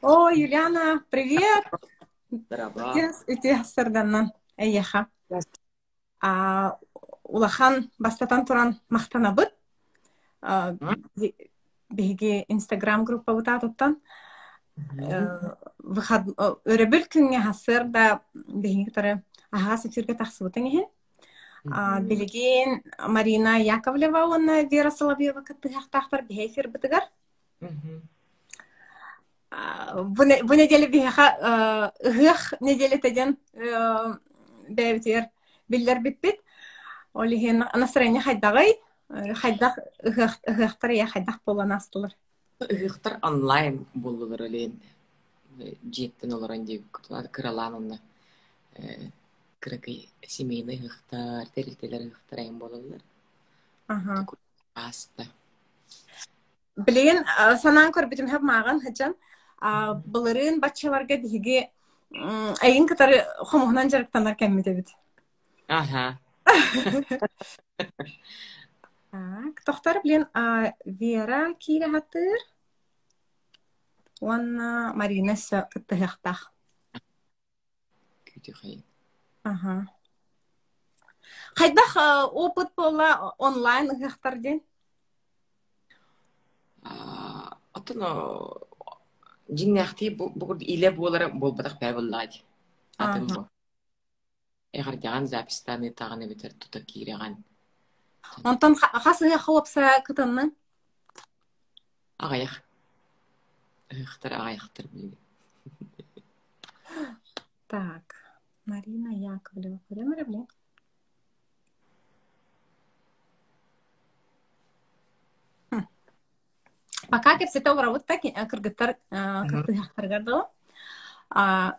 О, Юлиана, привет! Здорово. Үтүе сырданнан эйеха. Улахан бастатан туран мактанабыт. А, М? Биһиги Инстаграм группа бутатыттан. Мгм. Өрөбүл күнгө хасыр да биһиги тары аха сефирге тахсыбытың иһин. Мгм. Билигин Марина Яковлева уонна Вера Соловьева кыттыхтахтар биһэйфир бытыгар. Мгм. Бу неделе биһиха ыһыах неделе теден бэбитер биллер биппит. Олиһин настроение хайдагай. Хайдах ыһыахтар я хайдах боланастылар. Ыхтар онлайн болулар элен. Жеттен олоран деп кыраланына. Кыракай семейный ыхтар, терилтелер ыхтар айын болулар. Ага. Аста. Билигин санаан көрбүтүм хеп мааган хаджан. Буларын баччаларга биһиги айын кытары хомуһунан жарыктанар кеммитебит. Ага. Так, тохтар билен Вера кире хатыр. Уанна Марина сө кыттыхтах. Күтү хайын. Ага. Хайдах опыт бола онлайн ыхтар ден. Отоно жиннахти бугур иле болара болбатак бабыллади. Атын Ага. бу. Эгер жаган запистаны таганы битер тута киреган. Онтон хасы хопса кытынны. Агаяк. Ыхтар агаяктыр билген. Так. Марина Яковлева. Көремер билен. Пока кепсете олравутта кыргыттар кыттыхтаргар да.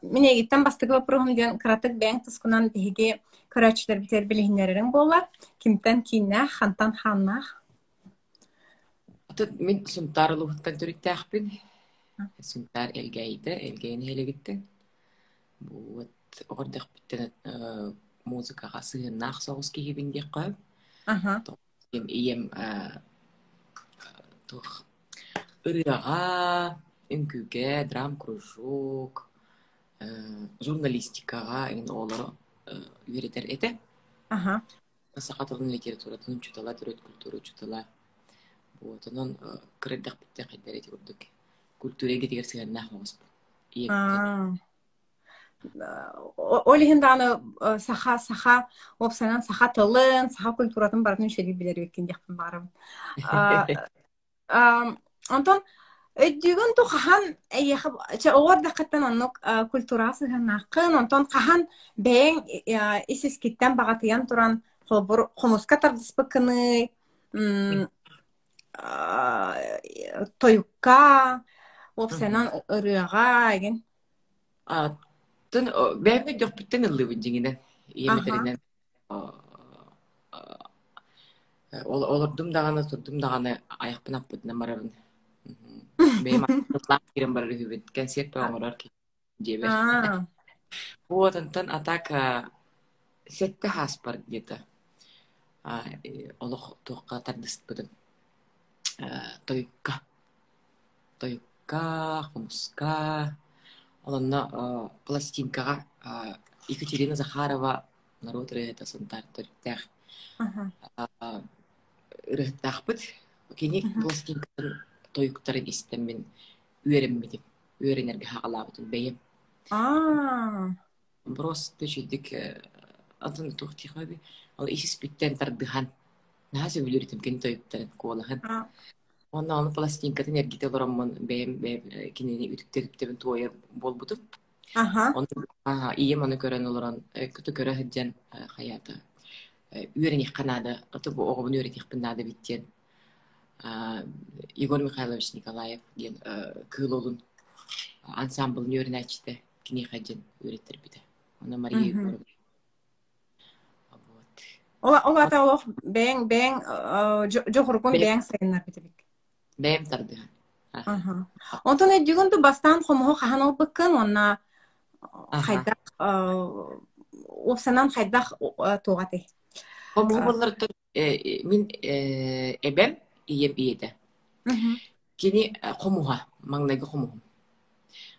Мен егиттен бастыгы вопросым ден кыратык бәң тускунан биһиги көрәчләр битер билһиннәрен болар. Кимтен кинә хантан ханнах. Атын мен сунтар лухтан төрүттәхпин. Сунтар элгәйде, элгәйне хелегитте. Вот ордык биттен музыкага сыйыннах соғыс киһибин диэк кой. Ага. Ием тух ырыага, үңкүгө, драм кружок, журналистикага ин олар үйретер эте. Ага. Сахатылын литературатын чутала, төрөт культура чутала. Вот онон кырдык битте кайдар эти урдук. Культуреге тигер сыйыннах оғыс. Ием. Олиһин дааны саха опсанан саха тылын, саха культуратын барын шери билер беккен дияқпын барым. Онтон өйдүгүн ту хахан оғар дақаттан оннук культурасы ханнақын, онтон хахан бәң исискиттен бағатыян туран хомуска тардыспыкыны, тойукка, опсанан ырыға, еген. Тын бәйме жоқ биттен ыллыбын жеңинен Ага. иеметеринен олордум даганы турдум даганы аяқпын аппытына барарын бәйме атлап кирен барары хүбет концерт оңорор ки жебер вот антан атака сетте хаспар где-то олох туққа тардыспытын тойукка хумуска олонно пластинкага Екатерина Захарова народ рыгыта сынтар төрттәх Ага. рыгыттахпыт кини пластинкатын тойуктарын истем мен үереммитим үеренерге хагалабытын бейем просто чүйдик атын тухтихаби ал исис биттен тардыхан нахасы билүритим кини тойуктарын куолахан онна пластинкатын эргите олороммон бейем кинини үтүктетиптебин туоя болбутум Ага. ием аны көрөн олорон күтү көрө хыджан хаята үерених канада аты бу оғыбын үерених пыннада биттен Егор Михайлович Николаев ген кылолун ансамблын үереначты кини хаджан үереттер биде она Мария Егорова вот Ола та олох бэң жохургун бэң сайыннар битебик. бэм тарды Ага. Онтон эддигун ту бастан хомохо хахан олбыккын, онна хайдах опсанан хайдах тугаты. кому боллар мин эбем ием иеде кини комуга маңнайгы комугум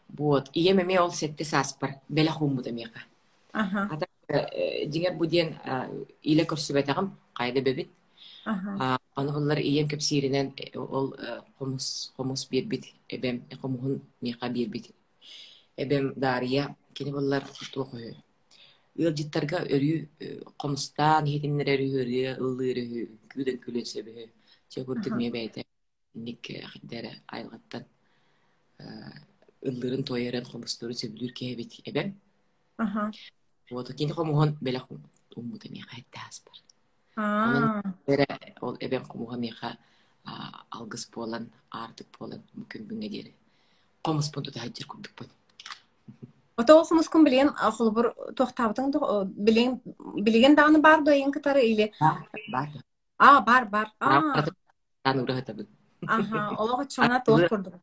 Вот. И меме ол сетте саспар. Беля хуму да мека. Ага. Ата дигер буден иле көрсөбөтөгөм кайда бебит. Ага. Анылар ием кепсиринен ол хомус бирбит. Эбем хомухун мека бирбит. Эбем дария кини боллар туоху. Ылжыттарга өрү комустан хетиннер өрү ыллыры күдөн күлөсөбө. Чекурдук мебейте. Ник хиддере айлгаттан ыллырын тойерен комустуру сөбүлүр кебит эбем. Ага. Вот кини комухон белахум уммута меха хеттаспар. Онан А. бере ол эбем комуха меха алгыс болан, артык болан мүмкүн бүңе дере. Комус понту таһаҗыр курдук бу. Ото хумускун билен холбур тохтабытың билеген даны бар да ен кытары или Бар. бар. Тан урата бу. Ага, олого чона тох курдук.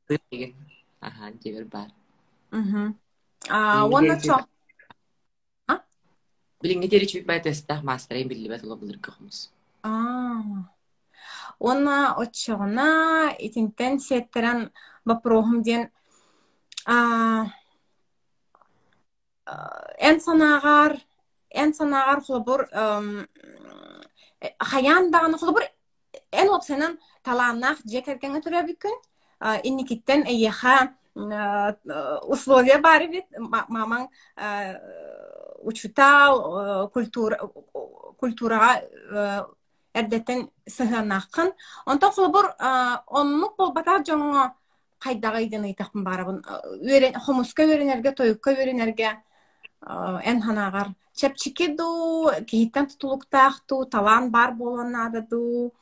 Ага, жебер бар. Онна чо. Билинге дери чүп байтеста мастерин билибет олобулur кохмус. Онна оччогона итинтен сеттерен бапрохум ден эн санагар холбур хаян даганы холбур эн опсенен таланнах жекеркенге туря бүкүн инникиттен эйеха условия бар бит мамаң учутал культурага эрдеттен сыгынакын онтон холбур оннук болбата жоңго кайдага иден ыйтакпын барабын хомуска өренерге тоюкка өренерге эн ханагар чепчикеду кейттен тутулуктаахту талан бар болонадыду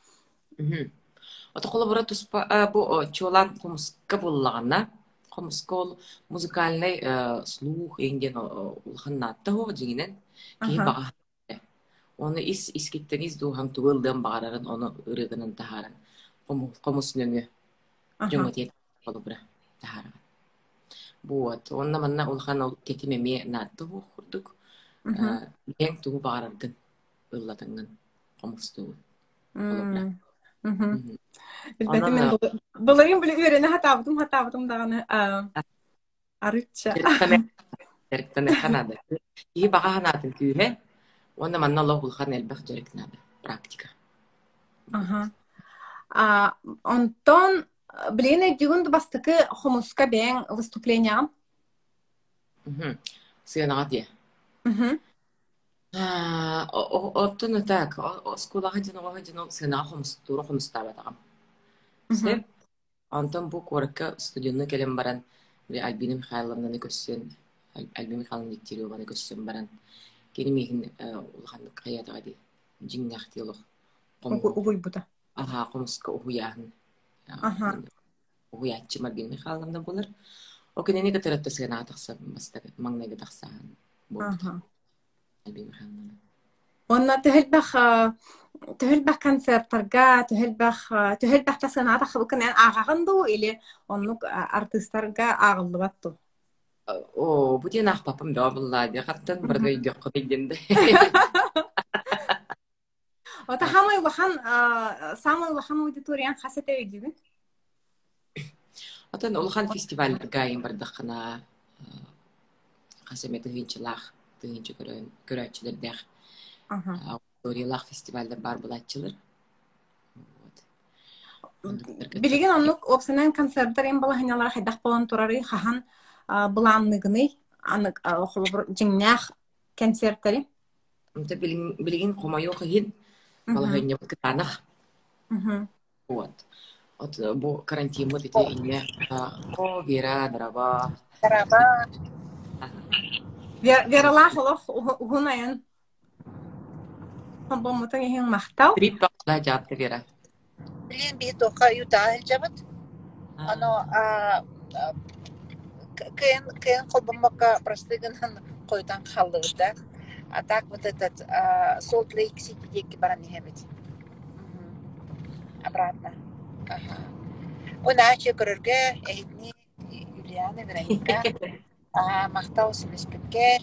Ото холбура туспа бу чолан хомуска боллагана хомуска ол музыкальный слух энген улханнатта хо жигинен ки бага оны искиттен издухан тугылдан багарарын оны ырыгынан тахаран хомус нөңө жөңөтет холбура тахаран вот онна манна улхан ол тетимеме натты хо курдук эң тугу багарардын ыллатыңын хомусту холбура Билбетим мен буларым биле үйрене хатабытым даганы арытча. Теректен ханада. И бага ханатын күйе. Онда манна логул хан элбах жерекнада практика. Ага. Онтон билене дигүн бастыкы хомуска бең выступления. Сыянага дие. Оттон так, скулага жана сыянага хомустура хомустаба тагам. Сеп Антон бу коракка студионна келем баран Альбина Михайловнаны көссен, Альбина Михайловна Дегтяреваны көссен баран. Кени мехин улханды каятага ди. Жиңнахти олох. Угуй бута. Ага, комуска угуяхын. Ага. Угуячы Альбина Михайловна болар. Окенени катератта сыгана тахса бастагы маңнайга тахсан. Ага. Альбина Михайловна. Онна төхөлбах концерттарга, төхөлбах тасынаата хыбыкын агагынду или оннук артисттарга агылдыбатту. Бу ден ах папам да булла ди хаттан бирге жок дегенде. Ота самый лахан аудиториян хасете үйдүгүн. Атан улхан фестивальга ин бардакына хасемети хинчилах, тыгынчы көрөчүлөрдө. Аудиториялах фестивальда бар булатчылар. Билеген оннук опсенен концерттер ин балахыналар хайдах болан турары хахан буланныгыны анык холбур жиңнах концерттери. Онта билеген комайо хин балахыня кытанах. Вот. От бу карантин вот эти ине Вера Дрова. Вера холох угунаен. Бу мутан хин мактау. Триппа да жапты Вера. Билен би тока юта жабат. Кен колбамака простыгынан койдан халлыгда. А так вот этот Salt Lake City деки баран нехебет. Обратно. Она чекрырге эдни Юлиана Вероника. Мактау Смеспекер.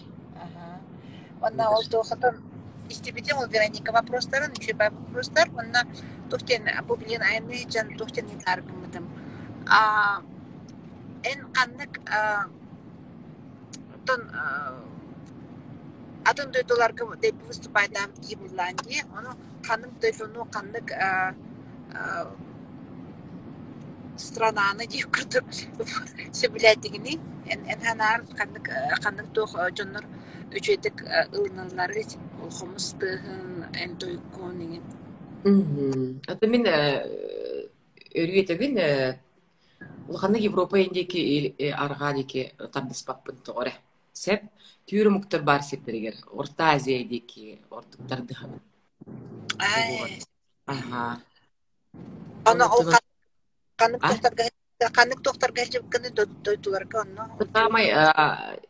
Она ол тохатан истебетем ол Вероника вопростарын, чебай вопростар, она тохтен абу билен айны жан тохтен таргымдым. en kannak ton атын дөйтоларга деп выступайдам ибулланди оны каным дөйтону каннык странаны деп кырдык сөбүләтигини en ханар каннык тох жоннор үчөтүк ылыналары хомус тыгын en тойкон деген Это мен өрүетегин улаханы Европа индеки аргадики тардыспаппын тоғыра. Сеп түйрі мұқтар бар септерегер. Орта Азиядеки ортуктарды хабы. Ага. Аны ол каннык тохтарга жепкені дойтуларга оны. Тамай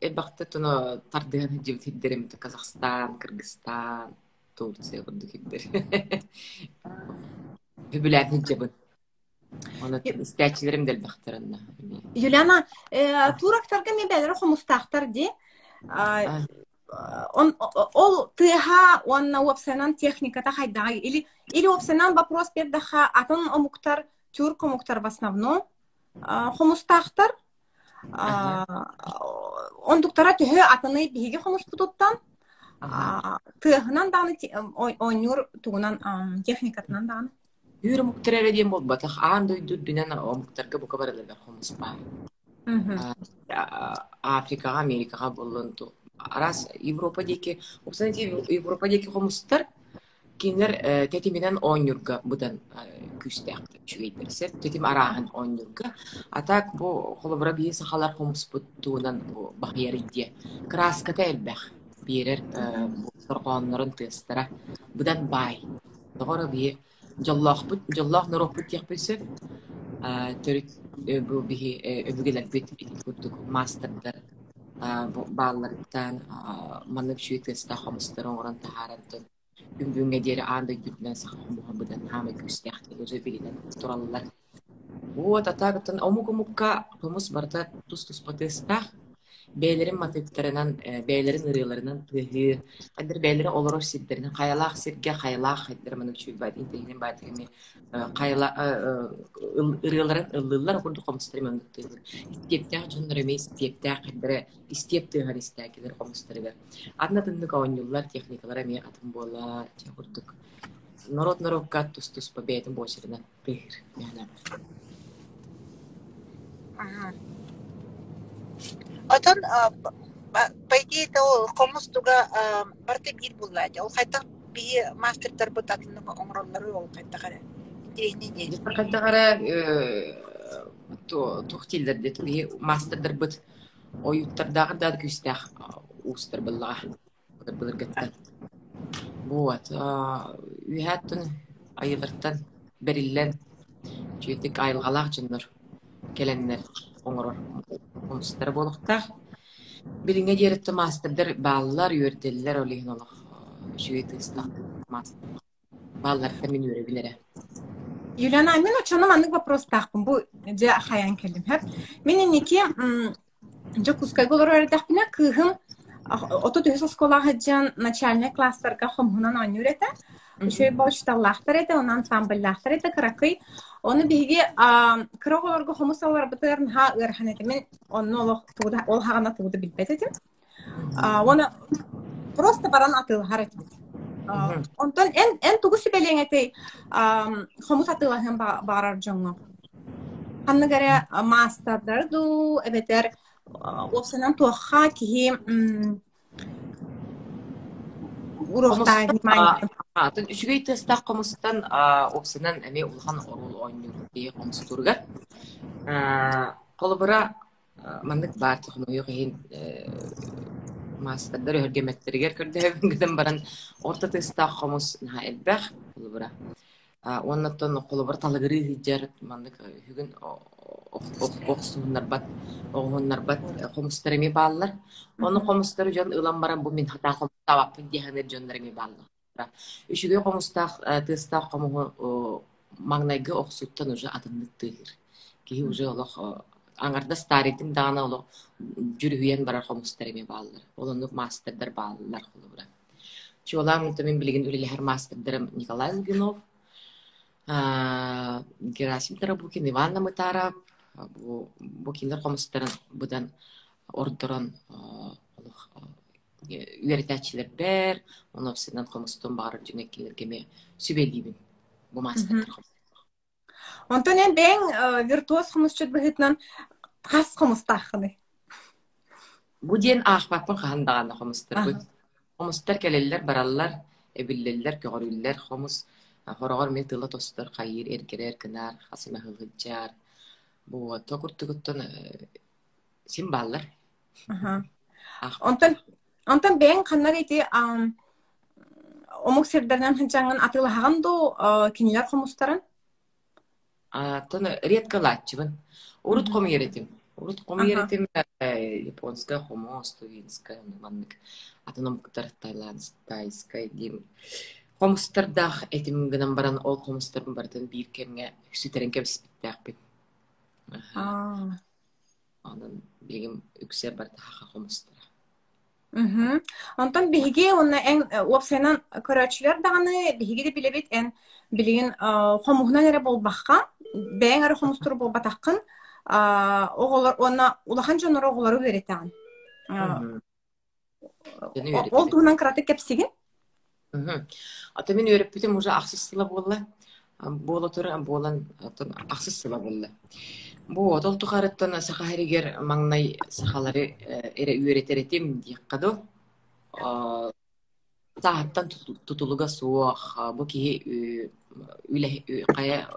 элбакты туну тардыгын жеп хиддерем Казахстан, Кыргызстан, Турция курдук хиддер. Бүбүләтин жебин. Оны истәчилерим дел бактырында. Юлиана, турактарга мен бәлері хомустақтар де. Ол тыха онна опсанан техниката хайдага или опсанан вопрос бердаха атын омуктар тюрк омуктар в основном хомустақтар. Ондуктара төһө атыны биһиге хомус путуттан. Тыхынан даны ойнур тугунан техникатынан даны. Юры муктарары дем болбат. Аан дойду дүнен муктарга бука баралар хомус бар. Африкага, Америкага боллонту. Арас Европадеки, Европадеки хомустар кинер тетиминен ойнурга будан күстәк чүгейдерсер. Тетим арахан ойнурга. Атак бу холобра бие сахалар хомус буттуунан бу бахьяридде. Краската элбэх. Берер бу торгоннорун тестара. Будан бай. Тогора бие Жоллах норохпут яхпылсып, төрүк бу бихи өбүгелер бит курдук мастердар баллардан манып шүйтеста хамыстар оңран тахарантын бүнгүнгө дери андай дүннен сахамуха будан хамы күстяхты өзө билинен тураллар. Вот атагытын омук-омукка хумус барда тус-тус патеста бәйлерин матыктарынан, бәйлерин ырыларынан тыгыр, кадыр бәйлерин олорор сиддеринен, каялах сирге каялах хайдыр манып чүй байт, интегинен байт, каяла ырыларын ылылар курду комустары мөндүк тыгыр. Истептяк жондар эмес, истептяк кадыр, истеп тыгыр истәкилер комустарыгар. Адна тындык оңюллар, техникалар эме атын болар, курдук. Народ-народка тус-тус по бәйтин бошырынан тыгыр. Отон по идее то комустуга барты бир буллады. Ол кайта би мастердар бутатын оңроллары ол кайта кара. Интересный. Кайта кара тухтилдер дет би мастердар бут оюттардагы да күстәх устар буллага. Булыр гетте. Вот. Үһәттен айылыртан бериллен чөйтек айылгалак жыннар келеннер оңрор комустар болуктар. Билиңе жеретте мастердар баллар үйрөтеллер олигин олох жүйетестак мастер. Баллар мен үйрөбилере. Юлиана, мен очоном андык вопрос тахпын. Бу же хаян келдим. Менин неки жокускай голор тахпына кыгым ото төсө школага жан начальный класстарга хомунан ойнурета. Шөй башталлахтар эте, онан ансамбльлахтар эте каракый. Оны биге кыроголорго хомусалар бытырын ха ырхан эте. Мен онны ол хагана тугуду билбет этим. Оны просто баран атылгар эте. Онтон эн тугусы белең эте хомус атылган барар жоңго. Ханныгаре мастердар ду эбетер опсанан туаха ки урохтай внимание. Тон үчүгөй тестак комустан опсынан эме улхан орул ойнур бие комустурга. Колобура мандык бар технология хин мастердар өргөмөттөргөр көрдөбүнгүдөн баран орта тестак комус на элбэх колобура. Оннотон колобура талагыры хиджар мандык хүгүн оксуннар бат оғыннар бат комустар эме баалар. Оны комустар жон ылан баран бу мен хата комустабап дегенер жондар эме баалар. Үшүгө комустак тестак кому маңнайгы оксуттан уже атынды тыгыр. Ки уже олох аңарда старитин дана олох жүрүгүен барар комустар эме баалар. Олонук мастердар баалар колубура. Чолам мен билген үлелер мастердарым Николай Лугинов, Герасим Тарабукин, Иван Намытаров, бу кинер комустарын будан ордорон үйрәтәчләр бер, оны синен комустан барып җөнеккеләргә сүбелибин бу мастер. Онтон эн бэң виртуоз хомусчут быһытынан хас хомустаххыны. Бу ден ахпапын хандаганы комустар бу. Комустар келелләр бараллар, эбиллелләр, көгөрүлләр, хомус хорогор мен тыла тостар, кайыр, эркерер, кынар, хасыма хылгыджар. Бу токуртугуттан симбаллар. Онтон бэң ханнар ити омук сердернен хынчаңын атылахаган ду кинилер хомустарын? Тоны редко латчыбын. Урут коми еретим. Урут коми еретим японская хомос, тувинская, маннык. Атыном кытар тайландская дим. Хомустардах этим гынан баран ол хомустарын бартын бир кемге сүтерен кем спиттәкпит. Анын бегим үксе барда хака хомустар. Онтон биһиги онна эң уопсайнан көрөчүлөр даганы биһиги де билебит эн билигин хомугунан эре болбакка бэң ары хомустур болбатаккын оголор онна улахан жонор оголору беретаган. Ол туунан кыраты кепсигин? Ата мен өрөппүтүм уже аксыз болла. Бола тура болан аксыз сыла болла. Бу отол тухарыттан сахаригер маңнай сахалары эре үйретеретим дияққаду. Сааттан тутулуга суох, бу ки үле кая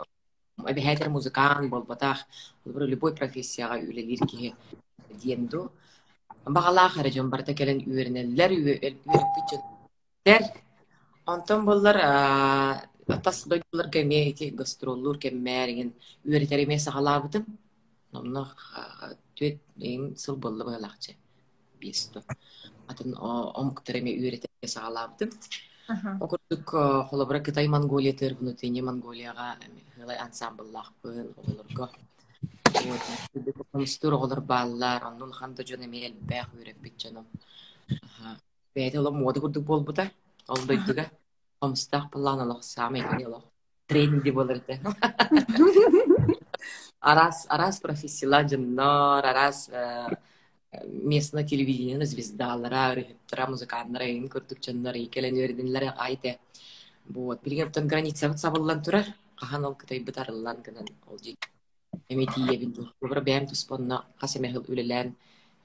бехетер музыкан болбатах, бу любой профессияга үлелер ки диенду. Багала харыжым барта келен үйренелер, үйреппичтер. Антон боллар Атас дойлар кеме эти гастроллур кеммерин үйретереме сахалабытым. Номно төт эң сыл болду байлакчы. Бесто. Атын омуктереме үйретереме сахалабытым. Окурдук холобра Кытай Монголия внутренне Монголияга хылай ансамбллахпын олорго. Комстур олор баллар, анын ханда жөнөмел бак үйреппит жаным. Бейде оло мода курдук болбута. Ол дойдуга Комстах планалах самый гнило. Тренди болырды. Арас профессионал, арас местное телевидение звездалара, режиссера, музыкантлар, инкуртукчанлар, икелен өрдүнлөр айты. Вот, билгептен граница сабыллан турар. Кахан ол кытай бытарыллан гынан ол жек. Эметие бинду. Бубра бэм туспонна касемехил үлелен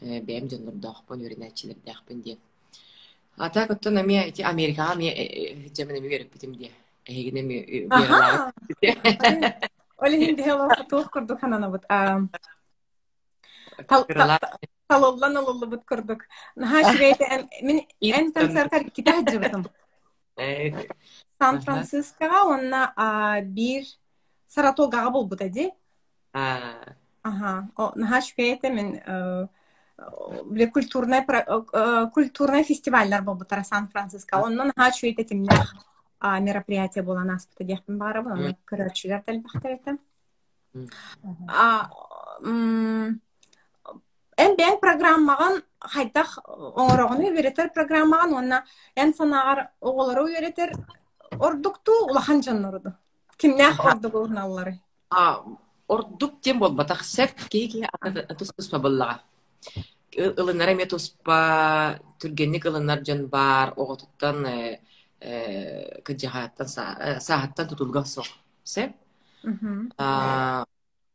бэм жонлордохпон өрүнөчүлөр дахпын деп. Ата коттон ами эти Америкага ми жамын эми берип битим ди. Эгине ми берала. Олин дехело тух курдук ханана бут. Талоллан ололу бут курдук. Наха швейте мен эн концерттар китах жыбытым. Сан-Францискога онна бир Саратогага болбут эди. Наха швейте мен культурный фестивальдар болбутара Сан-Франциско. Оннан хачу этимнах мероприятие была нас поддержан барабы, он көрөчүлөр телбахтабетем. Эн бен программаган хайдах оңорогуну үйрөтөр программаган онна эн санагар оголору үйрөтөр ордукту улахан жаннорду. Кимнах ордугу наллары? Ордук тем болбатак сеп кейки атуспус бабыллага. Илынар эме туспа түргенник илынар жан бар оғытыттан кыджахаттан сааттан тутулга соқ сеп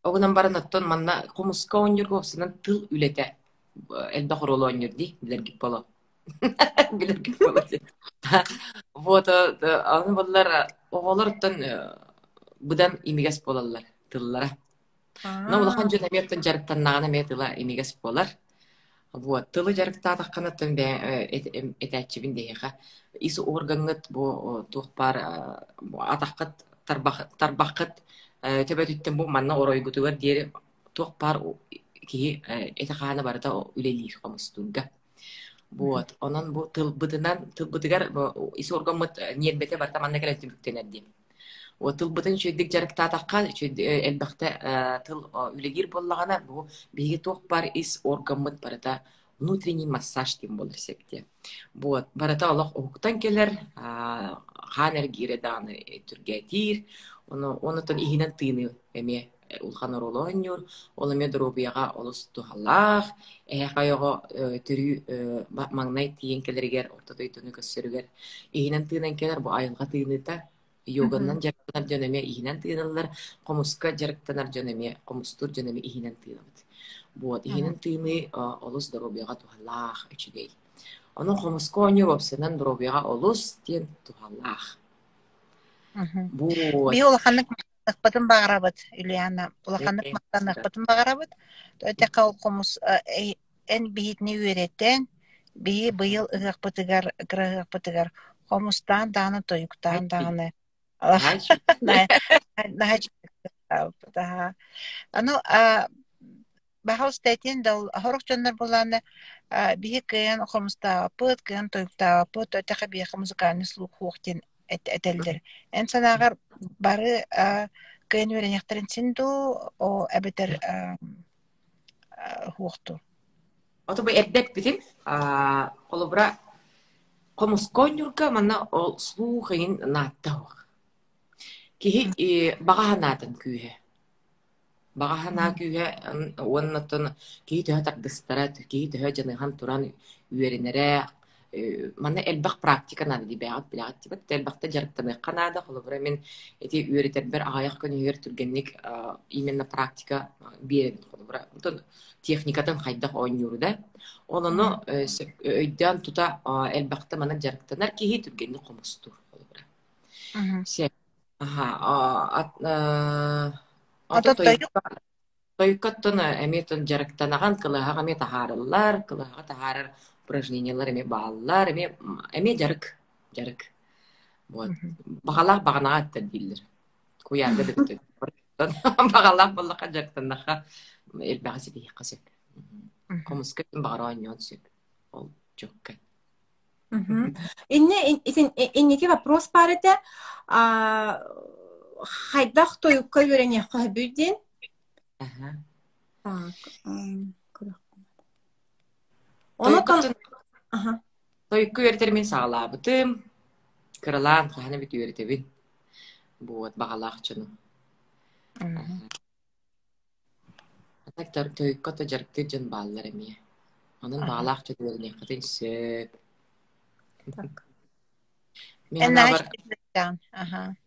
оғынан барын аттан манна комуска оньюрга опсынан тыл үлете элбе хоролу оньюрди билергип боло билергип боло вот аны боллар оғоларыттан бұдан имигес болалар тыллара но улахан жөн эметтен жарыктан нагана метыла имигес болар. Вот, тылы жарыктаадах канаттан этәчибин дейха. Ису органгыт бу тухпар атаккат тарбаккат төбөтүттен бу манна оройгутугар диери тухпар ки этахана барда үлелих комустунга. Вот, онан бу тыл бытыгар ису органгыт ниетбете барда манна келетибиктенерди. Вот тыл бытын чөйдик жарыктаадакка элбахта тыл үлегир боллагана бу биги тухпар ис органгыт барда внутренний массаж тем болар септе. Вот, барата Аллах октан келер, ханер гире даны түрге тир, оны тон игинен тыны эме улхан оролоннюр, оламе дробияга олус тухаллах, кайого түрү маңнай тиен келергер, ортодой туну көссөрүгер. Ихинен тыынан келер бу айылга тыыныта, йоганнан жарыктанар жөнөме ихинен тыыналар, комуска жарыктанар жөнөме, комустур жөнөме ихинен тыынабыт. Вот, ихинен тыыны олус дробияга тухаллах үчүгей. Onun komsko oynuyor opsiyondan drop'ya olus diyen tuhallah. Bu Би улаханнык мактаныкпытын багарабыт, Юлиана. Улаханнык мактаныкпытын багарабыт. Төтөкө ол комус эн бихитни үйреттен, би быйыл ыгакпытыгар, грагакпытыгар. Комустан даны тоюктан даны. Нахач. Ану бахал статин дал хорох жоннор буланы биһи кыан хомуста пыт кыан тоюкта пыт өтөкө биһи музыкальный слух хуохтин этелдер. Эн санагар бары кыан үренектерин синду о эбетер хуохту. Ото бу эддек битин колобра комусконюрга манна ол слухин наттауг. Кихи багаханатын күйе. Багахана күйе оннотон кихи төһө тардыстарат, кихи төһө жаныхан туран үйеринере манна элбах практика нады дибягат билягат тибет элбахта жарыктаны канада колобра мен эти үйеритербер аяк көнүгер түргенник именно практика берет колобра. Онтон техникатын хайдах ойнюрда. Олону өйдөн тута элбахта мана жарыктанар кихи түргенник комустур колобра. Се Тойкаттон эметон жарыктанаган кылыга эме тахарылар, кылыга тахарыр упражнениялар эме бааллар, эме жарык. Вот. Багалак баганага тадиллер. Куярга деп. Багалак боллака жарыктанаха элбагаси бий касып. Комуска багараньон сөп. Ол жокка. Иннеки вопрос бар эте. Хайдах тойукка үйрене қабүйден. Тойукка үйретермен сағалабытым. Кырылан қағаны бит үйретебін. Вот, бағалақ чыны. Атак тойукка то жарықты жын балылар әме. Onun bağlaq çötülerine qatın söp.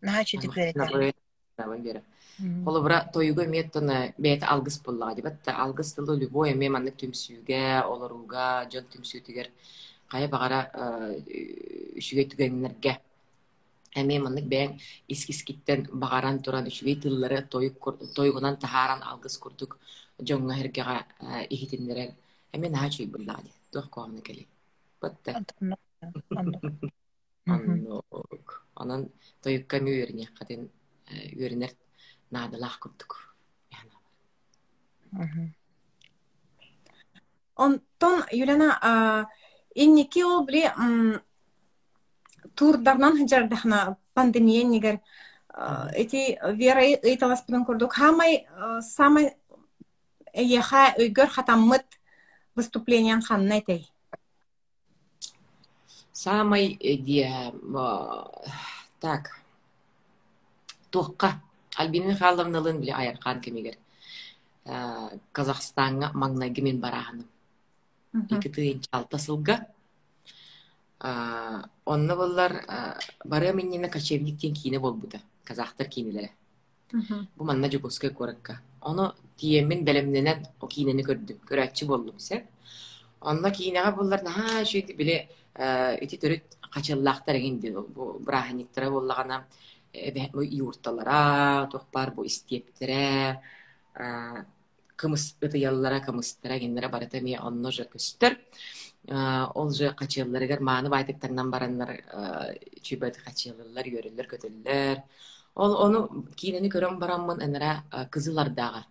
Nahaç edikleri. Холобра тойуга меттона бет алгыс боллага дибат алгыс тылы любой эме маннык түмсүүгө олоруга жол түмсүүтүгер кая багара үшүгө түгөннерге эме маннык бен искискиттен багаран туран үшүгө тыллары тойгунан тахаран алгыс курдук жоңга хергега ихитиннерер эме нахачый боллага ди тох коамны кели батта анан тойукка мүйөрүне катын үйөрүнер надалах курдук. Онтон Юлиана инники ол биле турдарнан хыжардахна пандемия нигер эти вера ыйталаспытын курдук хамай самай эйеха өйгөр хатаммыт выступлениен ханна этей. Самый так Тухка Альбина Михайловналын биле айыркан кемигер. Казахстанга маңнайгы мен бараханым. Екі тыйын чалтасылга. Онны боллар бары меннені кочевниктен кейіне болбуда. Казахтар кейінелері. Бұл манна жогоскай коракка. Оны тиеммен бәлемненен о кейінені көрдім. Көрәтші болдым сәп. Онна кейінеға боллар наға шүйді біле өте төрет қачыллақтар егенде. Бұл браханиктара боллағана юрталара, тоқпар бу истептере, кымыс ытыяллара, кымыстара, генлere барата мие онно же көстер. Ол же қачылларыгар маны байтыктарынан баранлар, чүйбәті қачыллар, йөрілер, көтіллер. Ол оны кейінені көрім барамын әнара кызылардағы,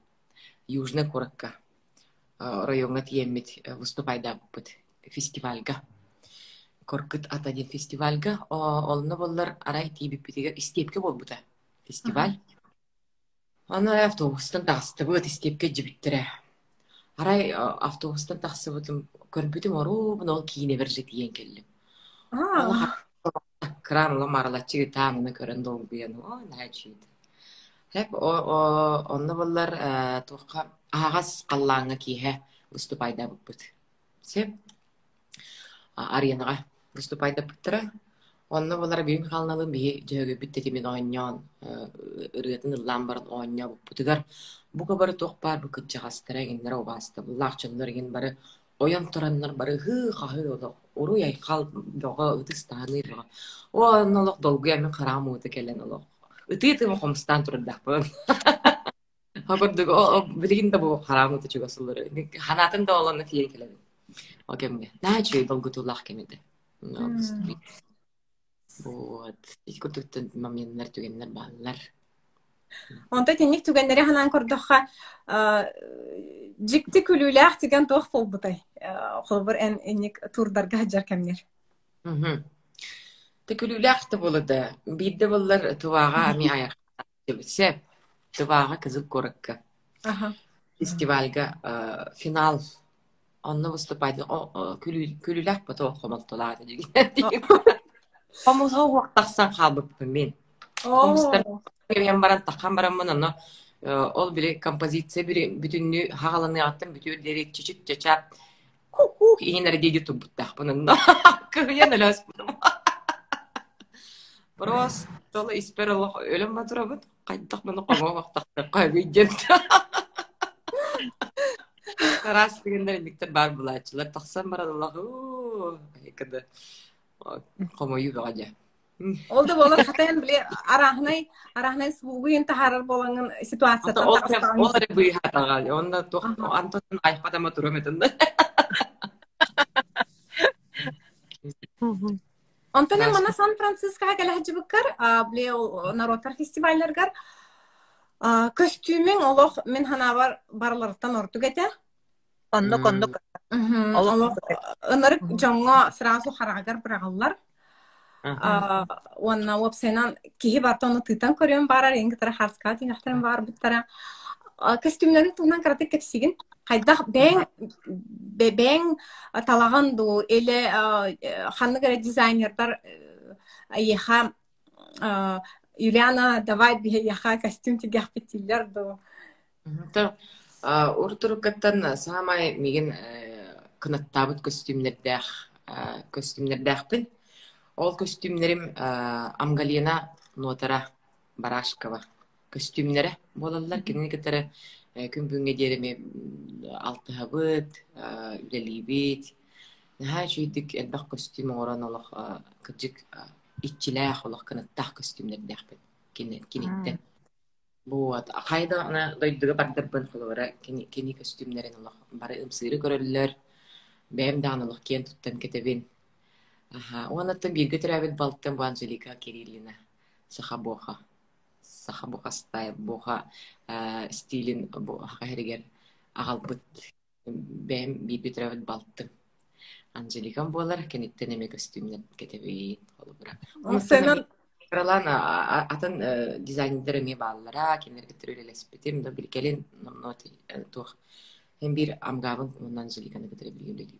южны коракка, районға тиеммет выступайда бұд фестивальга. Коркыт атаден фестивальга, олны боллар арай тибип битигер истепке болбута фестиваль. Аны автобустан тағыстыбыт истепке жибиттере. Арай автобустан тағыстыбытым көрбүтім ору, бұны ол кейіне біржі тиен келдім. Кран ола маралатчығы тамыны көрінді ол бұяны, о, нәчейді. Hep onunla bollar tuğqa ağaz qallağına kihe vыступайда бұппыт. Сеп арьянаға выступайда бұттыра. Онна болар бүйін қалналым бейі жөгі бүттетімен ойнан, ұрғатын ұллан барын ойна бұппытыгар. Бұға бары тоқ бар бұ күтчағастыра егендер обасты. Бұллақчынлар еген бары оян тұранлар бары қағы олық. Ору яйқал доға ұтыстаны бұға. Оны олық долғы әмін қарамы ұты келен олық. Үті-үті мұқымыстан тұрдақ бұн. Хабырдық, білігін да бұл қарамы ұты чүгасылары. Ханатын да оланы фиен келеді. О кемге. Нәй чүй долгытулақ кемеді. Вот. Икутуктан моменттер түгеннер баллар. Онта тенник түгеннери ханан көрдөкка жикти күлүләх деген тоқ болбутай. Холбор энник турдарга хаҗар кемнер. Текүлүләх та булды. Бидде буллар туага ми аяк. Сеп туага кызып коракка. Фестивальга финал онны выступайды. Күлүләх потоо хомалтылады деген. Хамузга вақтақсан қалбыппын мен. Хамуздар мен баран таққан барамын, аны ол біле композиция бүтінні хағаланы аттым, бүтілдері чүчік чачап, ку-ку, еңінері дейді тұбыттақпын. Күйен өләс бұдым. Просто жолы испер олық өлім батыра бұд, қайттақ мұны қома вақтақты қойгүйден. Рас дегендер ендіктер бар бұлайчылар. Тақсан барады олағы, екіді. Қомойу бағаja. Олды болар хатайын біле арахнай суғуын тахарар болаңын ситуациядан тағыстағын. Олары бұй хатаға. Онда Антонын айқадама тұрыметін. Антонын мана Сан-Францискаға кәлі хәджі бүккар, біле народтар фестивайлергар костюмин олық мен хана барларыттан орду кәте. Оннук. Оннары жаңа сразу харагар бірағалар. Онна уапсайнан кихи бартаны тытан көрген барар, енгітері харска теңақтарын бар бұттара. Костюмлерін тұғынан қаратық кәпсеген. Қайдақ бәң талаған ду, әлі қанны көрі дизайнердар еха Юлиана, давай еха костюм тегех беттілер ду. Уртуруккаттан самай меген кынаттабыт костюмнердәхпин. Ол костюмнерим Амгалина Нотара Барашкова костюмнері болалар. Кенекеттері күн бүгінге дереме алтыхабыт, үлелейбет. Нәхай чүйдік әлбақ костюм оран олық күрджік итчіләқ олық кынаттақ костюмнердәхпин. Кенеттен. Вот, қайда ана дойдыға бардыр бұн қылуыра кені костюмдерін олық бары ұмсыры көрілілер, бәйім дағанылық кен тұттан кетебен. Онаттан бірге түрәбет балттан бұл Анжелика Кириллина Сахабоха стай боха стилин қайрегер ағал бұт бәйім бірге түрәбет балттан. Анжеликан болар кенеттен еме костюмден кетебен қолыбыра. Кралан атын дизайнерлер ме баллара, кенерге түрелеспетем, да билкелен ноти тух. Hem bir amgabın ondan Angelika'nı götürebilirim.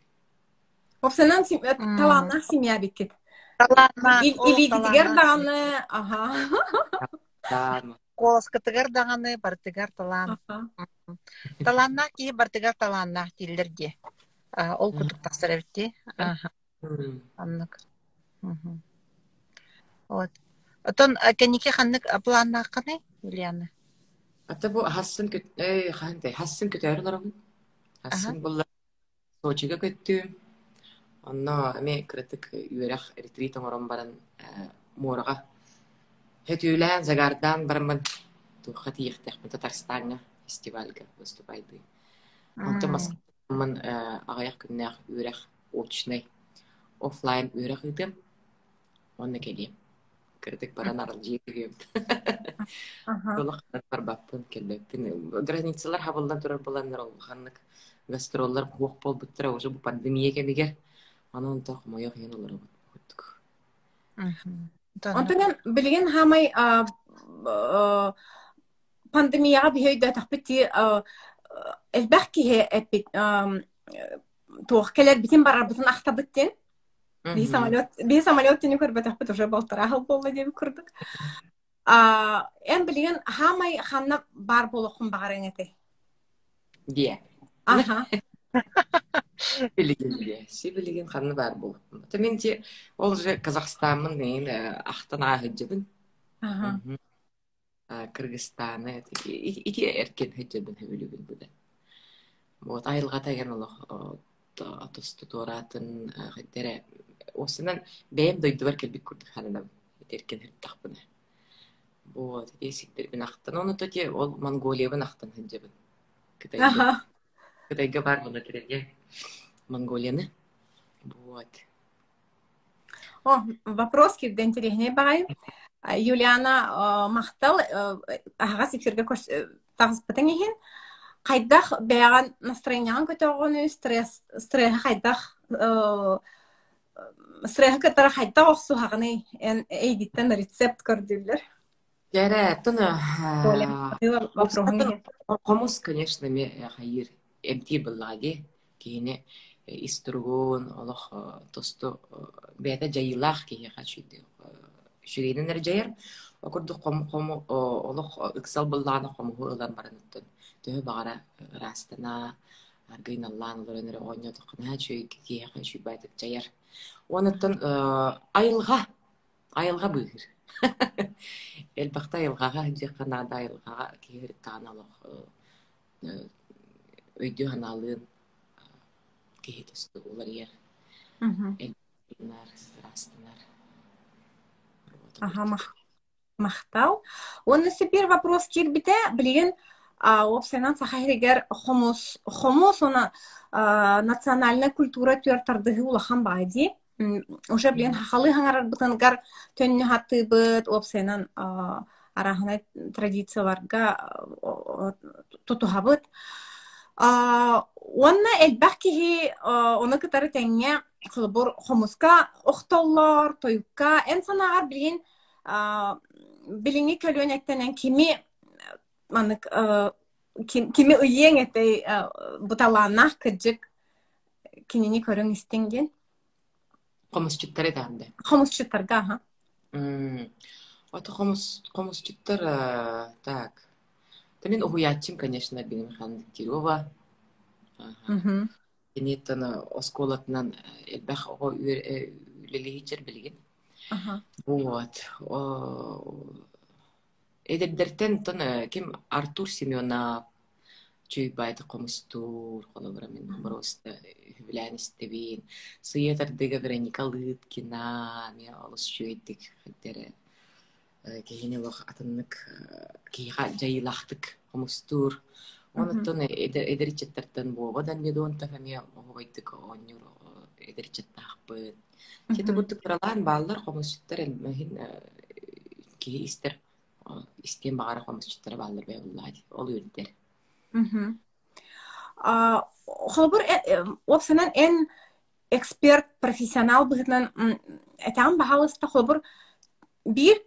Опсанан таланнах семья бикет. Таланна. Или гидигер дағаны, Коласкатыгар дағаны, бартыгар талан. Таланна ки бартыгар таланна тилдерге. Ол күтік тақсыр әбітте. Аннық. Вот. Отон кенеке ханнык планна қаны, Юлиана? Ата бұл хасын көтәрі ларабын. Хасын бұл Сочиға көттім. Онна әме кірітік үйерек ретритің орын барын морға. Хет үйлән загардан барымын тұқы тиектәқпін Татарстанға фестивальға выступайды. Онта Москвамын ағаяқ күннәқ үйерек очнай офлайн үйерек үйдім. Онна келейм. Кірдік баран арыл жегім. Жолы қанат бар баппын келбеппін. Границалар хабылдан тұрар боландар ол. Қанық гастроллар қуық бол бұттыра. Уже бұл пандемия кемегер. Ана онтақ мойық ен олар бұттық. Онтынан білген хамай пандемияға бейді тақпетті әлбәқ кейе әппет тоқ келер бітін барар бұтын ақта біттен. Би самолет тени көрбөтөкпүт уже болтура хал болду деп көрдүк. Эн билген хамай ханна бар болохун багарың эте. Дие. Аха. Билеген дие. Си билеген ханны бар бұл. Мен те ол же Казахстанмын мен ақтан ахыджыбын. Аха. Кыргызстаны ити эркен хыджыбын хөбүлүбүн буда. Вот айылга таган олох атосты туратын хыддере осынан бэм дойдубар келбик курдук ханынан эркен хыттакпын. Вот эсиктер бин ақтан оны тоте ол Монголиябын ақтан хыджыбын. Аха. Кытайга бар буны тиреген Монголияны. Вот. О, вопрос кирден интереснее багай. Юлиана мақтал аға сепсерге тағыз бітің еген. Қайдақ бәған настроениян көтеғаны стресс қайдақ стресс көтері қайдақ оқсу хағыны әйдеттен рецепт көрділер. Ярэ, тоны Вопросы. комус, конечно, ме хайыр эмти быллади кийине истургун олох тосту бета жайылах кие хачуйды. Шүрейнен жайыр окурду кому олох ыксал былланы кому ылан барыныттын. Төө багара растана аргыйналлан лоренер оньо токна чүй кие хачуй байтык жайыр. Онуттан айылга быгыр. Элбақта айылғаға жаққанада айылғаға кейір тағаналық өйді ғаналын кейі тұсты олар ер. Элбақтар, растынар. Ага, мақтау. Оны сепер вопрос кирбите, білген, опсайнан сахайрегер хомус, оны национальная культура түртардығы улахан байды. Уже блин хахалы хаңарар бытынгар төнне хаты быт опсайнан арахына традицияларга тутухабыт. Онна элбах кихи оны кытары тәңе кылбур хомуска охтоллар, тойукка эн санагар блин билинги көлөн әттенен кими ыйең әтей буталанах кыджык кинини көрің истенген. Комусчуттары дәнде. Комусчуттарга, ага. Ото комусчуттар, так. Мен угуячим, конечно, Беним Хан Кирова. Кенеттен осколатынан элбах үлелейчер билген. Вот. Эдердертен тон ким Артур Семенов чуйбайды комустур, колобра мен просто хвилян истебин. Сыйетардыга Вероника Лыткина, мен алыс чуйдик хаддере. Кейіне лох атыннык кейға жайылақтык комустур. Онуттан эдеричеттертен боғадан недуонта фамия оғойдык онюр эдеричеттақпыт. Кеті бұттық тұралан балылар комустуттар әлмәхін кей истер истен бағара комустуттары балылар бәй ұллады. Ол өрдер. Холбур опсанан эн эксперт, профессионал быгытынан этам бахалыста холбур бир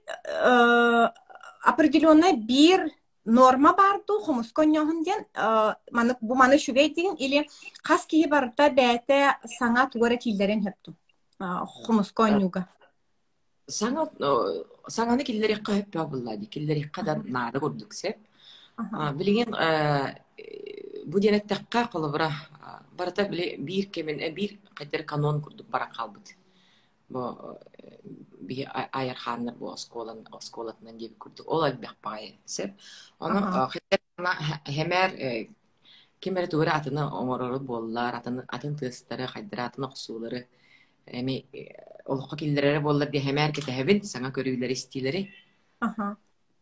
определенная бир норма барду хомусконьоһун ден бу маны шүгей деген или хас кии барда бәте саңа тугара киллерен хепту хомусконьюга саңаны киллерикка хеп бабыллади киллериккадан наада көрдүксеп билген бу денеттакка колобра барата биле бир кемен бир кайтер канон курдук бара калбыт бу би айарханнар бу осколатынан деп курдук ол албак бай сеп аны хеттер хемер кемер тугара атына оморору боллар атын тыстары хайдыратын оксулары эми олукка киллерere боллар ди хемер кетебин саңа көрүлөр истилери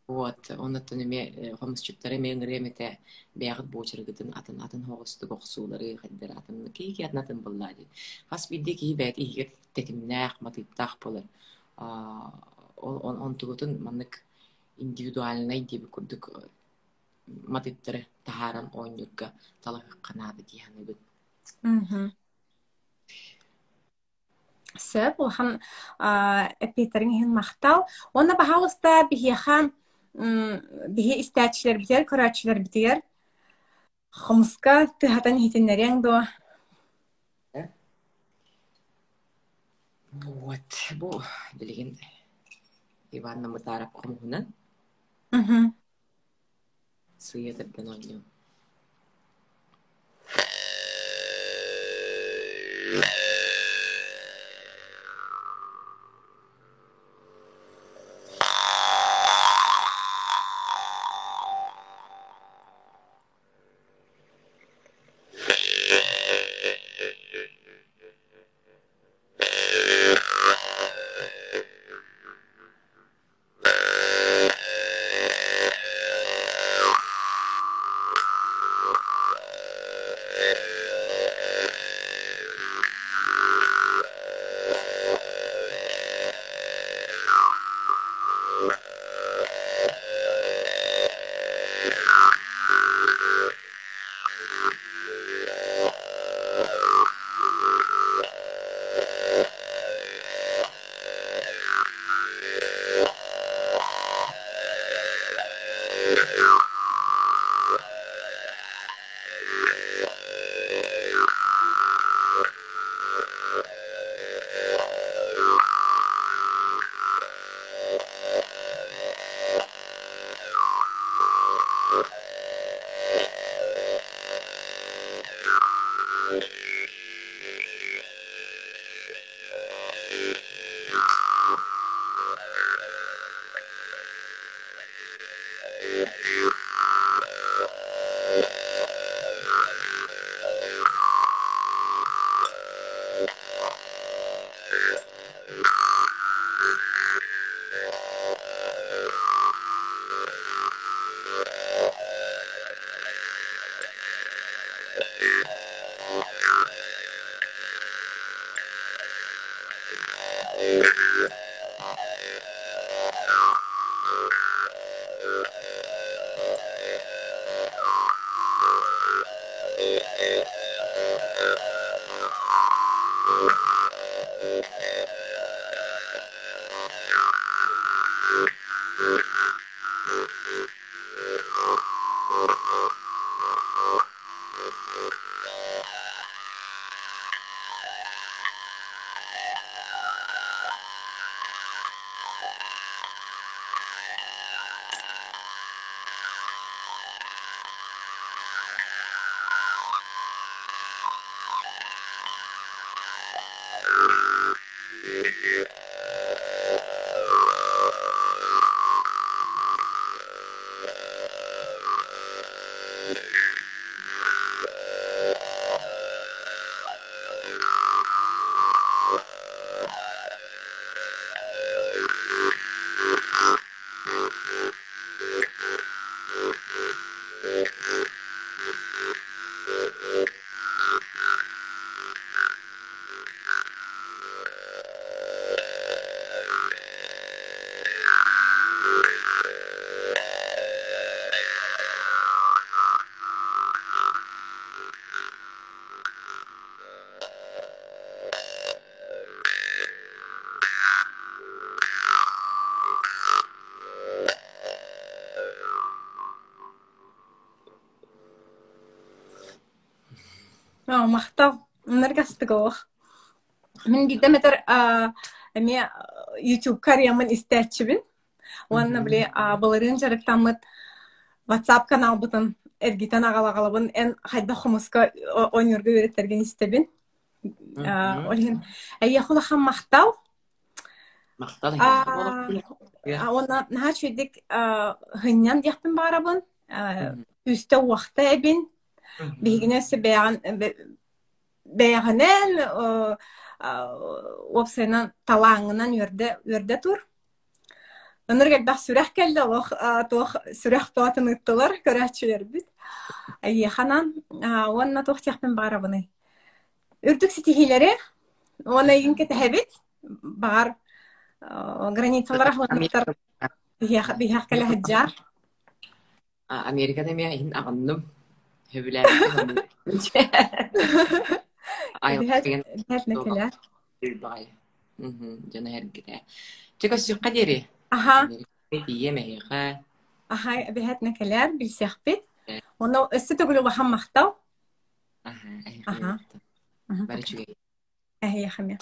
вот оннан эми хомусчуттары меңремете бягыт боочургытын атын хогустук оксулары хайдыр атын кийки атнатын боллади хас бидди ки бэт ийге тетимнах матыттах болар он тугутун маннык индивидуальный деп курдук матыттары тахаран ойнюрга талак канады дияны бит Сөп, олхан эпитерин мақтал. Оны бағалыста бихехан бихе истәтчілер бітер, көрәтчілер бітер. Хомуска тыхатан хитиннерен до. Вот, бу билген Иванна Мутарап комунан. Мгм. Сыя тардан оньо. Мақтау. Ныргастыгох. Мен бидеметер эме YouTube карьямын истәчибин. Уанна биле баларын жарыктамыт WhatsApp канал бутын эргитен агалагалабын эн хайда хомуска онюрга өреттерген истебин. Олин әйяхулахан мақтау. Мақтал эҥин. Она начудик хыннян дияхпин барабын. Үстө уақта эбин. Бигинесе бәяғанен опсайнан талаңынан өрді тур. Оныргал бақ сүрәқ кәлді олық тоқ сүрәқ туатын ұттылар көрәтшілер бит. Әйеханан онна тоқ тияқпен барабыны. Үрдік сетихилері оны егін кәті әбет бар границалар ақланықтар бияқ кәлі хаджар. Америкада мен егін ағынным. Höbüler. Бәт нәкелер. Жана әргіде. Чека сүққа дері? Аха. Ие мәйіға. Аха, бәт нәкелер, білсеқ бет. Оны өсі түгілі бахан мақтау. Аха. Бәрі чүгей. Әхе, яхаме.